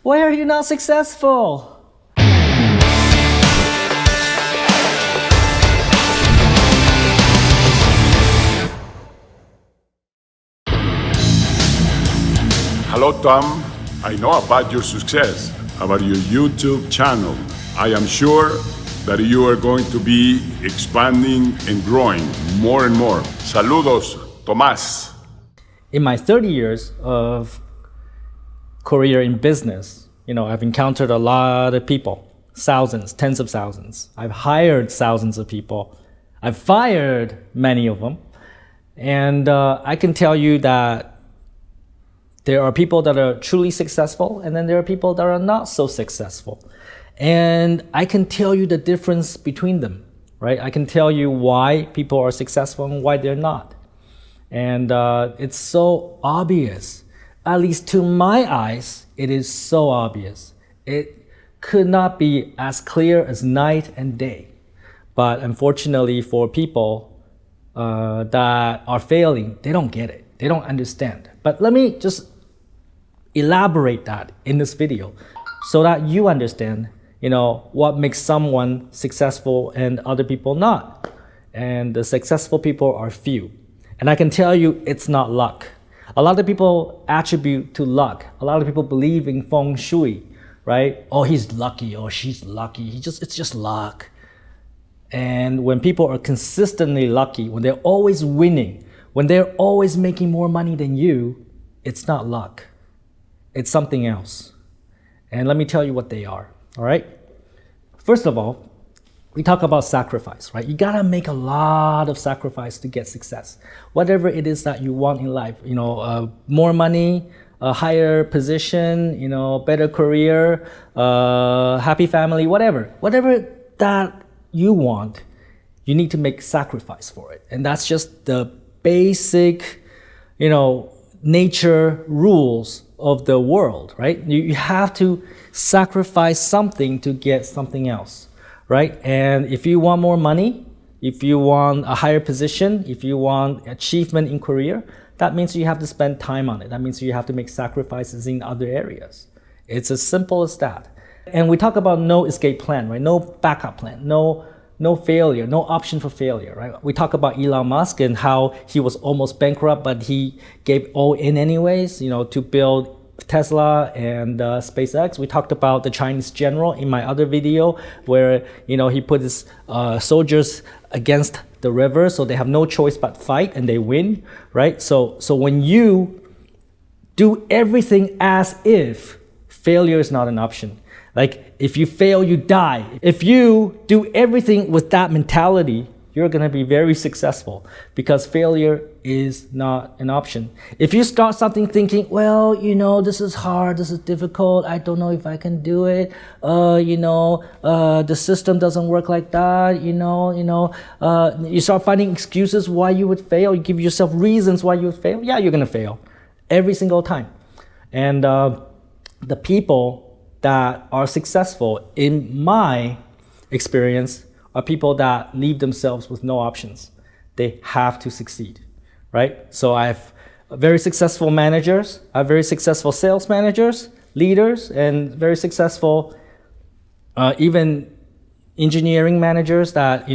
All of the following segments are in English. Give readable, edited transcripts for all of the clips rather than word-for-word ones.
Why are you not successful? Hello, Tom. I know about your success, about your YouTube channel. I am sure that you are going to be expanding and growing more and more. Saludos, Tomás. In my 30 years of career in business, I've encountered a lot of people, thousands, tens of thousands. I've hired thousands of people. I've fired many of them. And I can tell you that there are people that are truly successful, and then there are people that are not so successful. And I can tell you the difference between them, right? I can tell you why people are successful and why they're not. And it's so obvious. At least to my eyes, it is so obvious. It could not be as clear as night and day. But unfortunately for people that are failing, they don't get it. They don't understand. But let me just elaborate that in this video so that you understand, what makes someone successful and other people not. And the successful people are few. And I can tell you it's not luck. A lot of people attribute to luck. A lot of people believe in feng shui, right? Oh, he's lucky, or she's lucky. It's just luck. And when people are consistently lucky, when they're always winning, when they're always making more money than you, it's not luck. It's something else. And let me tell you what they are, all right? First of all, we talk about sacrifice, right? You gotta make a lot of sacrifice to get success. Whatever it is that you want in life, more money, a higher position, better career, happy family, whatever that you want, you need to make sacrifice for it. And that's just the basic, nature rules of the world, right? You have to sacrifice something to get something else, right? And if you want more money, if you want a higher position, if you want achievement in career, that means you have to spend time on it. That means you have to make sacrifices in other areas. It's as simple as that. And we talk about no escape plan, right? No backup plan, no failure, no option for failure, right? We talk about Elon Musk and how he was almost bankrupt, but he gave all in anyways, to build Tesla and SpaceX. We talked about the Chinese general in my other video where, he put his soldiers against the river, so they have no choice but fight and they win, right? So when you do everything as if, failure is not an option. Like, if you fail, you die. If you do everything with that mentality, you're gonna be very successful because failure is not an option. If you start something thinking, well, this is hard, this is difficult, I don't know if I can do it, the system doesn't work like that, you start finding excuses why you would fail, you give yourself reasons why you would fail, yeah, you're gonna fail every single time. And the people that are successful, in my experience, are people that leave themselves with no options. They have to succeed, right? So I have very successful managers, I have very successful sales managers, leaders, and very successful even engineering managers that,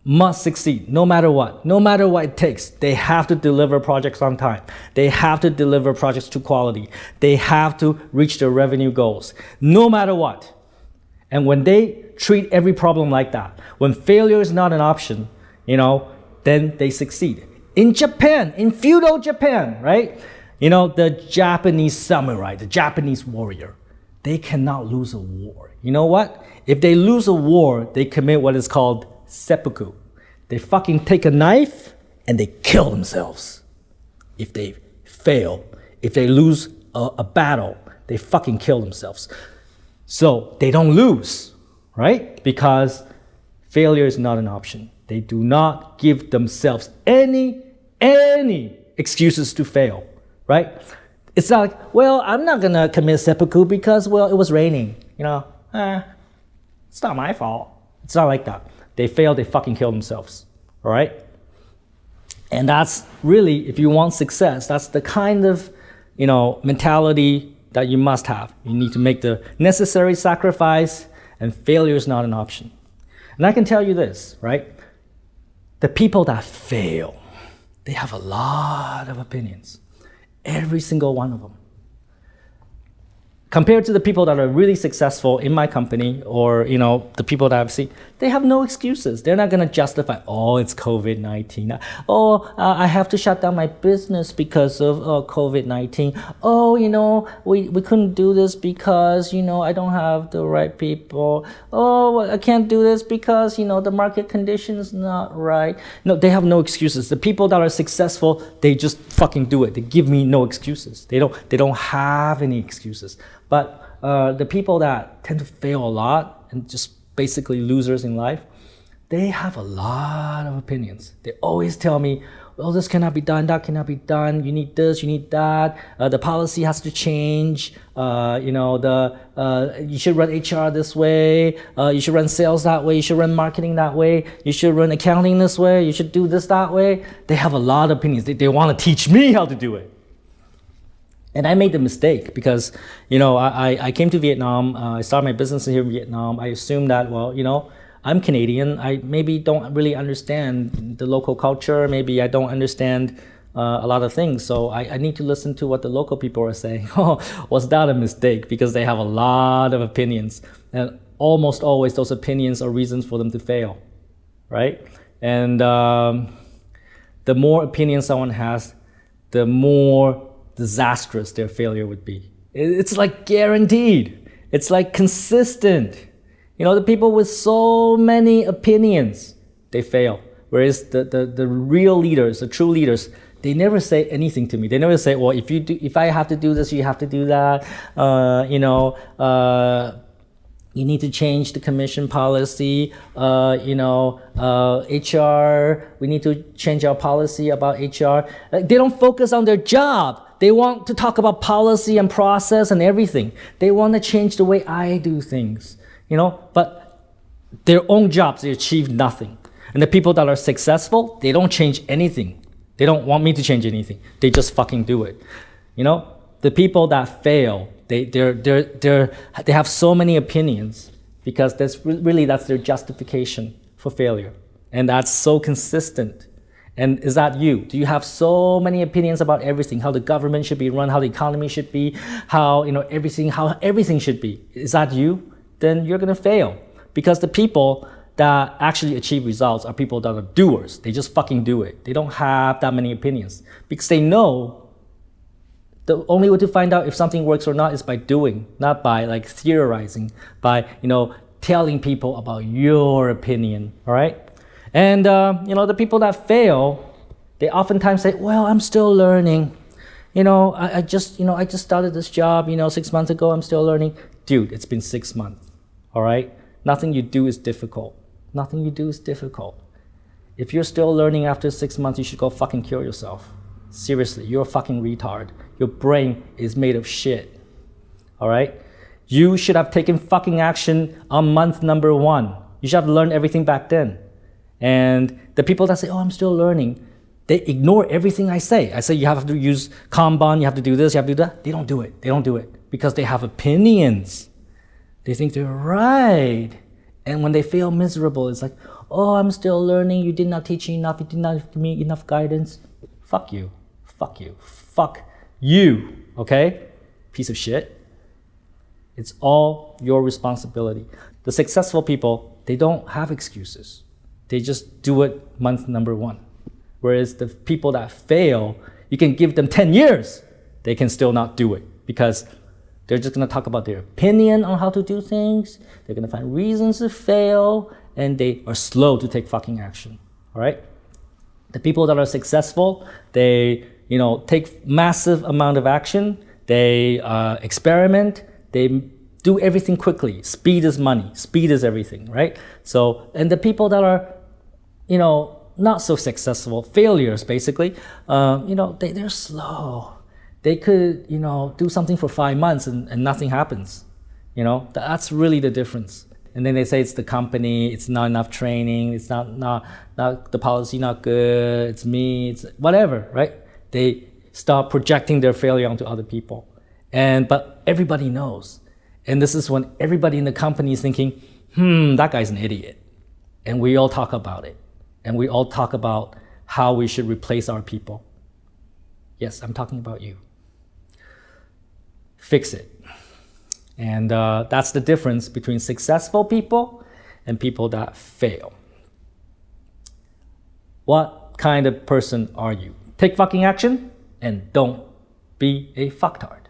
must succeed no matter what it takes. They have to deliver projects on time. They have to deliver projects to quality. They have to reach their revenue goals, no matter what. And when they treat every problem like that, when failure is not an option, then they succeed. In Japan, in feudal Japan, right? The Japanese samurai, the Japanese warrior, they cannot lose a war. You know what? If they lose a war, they commit what is called seppuku. They fucking take a knife and they kill themselves. If they fail, if they lose a battle, they fucking kill themselves. So they don't lose, right? Because failure is not an option. They do not give themselves any excuses to fail, right? It's not like, well, I'm not gonna commit seppuku because, well, it was raining. It's not my fault. It's not like that. They fail, they fucking kill themselves, all right? And that's really, if you want success, that's the kind of, mentality that you must have. You need to make the necessary sacrifice, and failure is not an option. And I can tell you this, right? The people that fail, they have a lot of opinions. Every single one of them. Compared to the people that are really successful in my company, or the people that I've seen, they have no excuses. They're not going to justify, oh, it's COVID-19. Oh, I have to shut down my business because of COVID-19. Oh, we couldn't do this because, I don't have the right people. Oh, I can't do this because, the market condition is not right. No, they have no excuses. The people that are successful, they just fucking do it. They give me no excuses. They don't have any excuses. But the people that tend to fail a lot and just basically losers in life, they have a lot of opinions. They always tell me, oh, this cannot be done, that cannot be done, you need this, you need that, the policy has to change, you should run HR this way, you should run sales that way, you should run marketing that way, you should run accounting this way, you should do this that way. They have a lot of opinions. They want to teach me how to do it. And I made the mistake because, I came to Vietnam, I started my business here in Vietnam. I assumed that, I'm Canadian. I maybe don't really understand the local culture. Maybe I don't understand a lot of things. So I need to listen to what the local people are saying. Oh, was that a mistake? Because they have a lot of opinions. And almost always those opinions are reasons for them to fail, right? And the more opinions someone has, the more disastrous their failure would be. It's like guaranteed. It's like consistent. The people with so many opinions, they fail. Whereas the real leaders, the true leaders, they never say anything to me. They never say, well, if I have to do this, you have to do that. You need to change the commission policy. HR, we need to change our policy about HR. They don't focus on their job. They want to talk about policy and process and everything. They want to change the way I do things, but their own jobs, they achieve nothing. And the people that are successful, they don't change anything. They don't want me to change anything. They just fucking do it. The people that fail, they have so many opinions because that's their justification for failure. And that's so consistent. And is that you? Do you have so many opinions about everything? How the government should be run, how the economy should be, how everything should be? Is that you? Then you're gonna fail. Because the people that actually achieve results are people that are doers. They just fucking do it. They don't have that many opinions. Because they know the only way to find out if something works or not is by doing, not by theorizing, by telling people about your opinion, all right? And the people that fail, they oftentimes say, well, I'm still learning. I just started this job, 6 months ago, I'm still learning. Dude, it's been 6 months, all right? Nothing you do is difficult. Nothing you do is difficult. If you're still learning after 6 months, you should go fucking kill yourself. Seriously, you're a fucking retard. Your brain is made of shit, all right? You should have taken fucking action on month number 1. You should have learned everything back then. And the people that say, oh, I'm still learning, they ignore everything I say. I say you have to use Kanban, you have to do this, you have to do that. They don't do it. They don't do it because they have opinions. They think they're right. And when they feel miserable, it's like, oh, I'm still learning. You did not teach me enough. You did not give me enough guidance. Fuck you. Fuck you. Fuck you. Okay? Piece of shit. It's all your responsibility. The successful people, they don't have excuses. They just do it month number 1. Whereas the people that fail, you can give them 10 years. They can still not do it because they're just going to talk about their opinion on how to do things. They're going to find reasons to fail, and they are slow to take fucking action. All right? The people that are successful, they take massive amount of action. They experiment. They do everything quickly. Speed is money. Speed is everything, right? So, and the people that are, not so successful, failures basically, they're slow. They could, do something for 5 months and nothing happens. That's really the difference. And then they say it's the company, it's not enough training, it's not the policy not good, it's me, it's whatever, right? They start projecting their failure onto other people. But everybody knows. And this is when everybody in the company is thinking, that guy's an idiot. And we all talk about it. And we all talk about how we should replace our people. Yes, I'm talking about you. Fix it. And that's the difference between successful people and people that fail. What kind of person are you? Take fucking action and don't be a fucktard.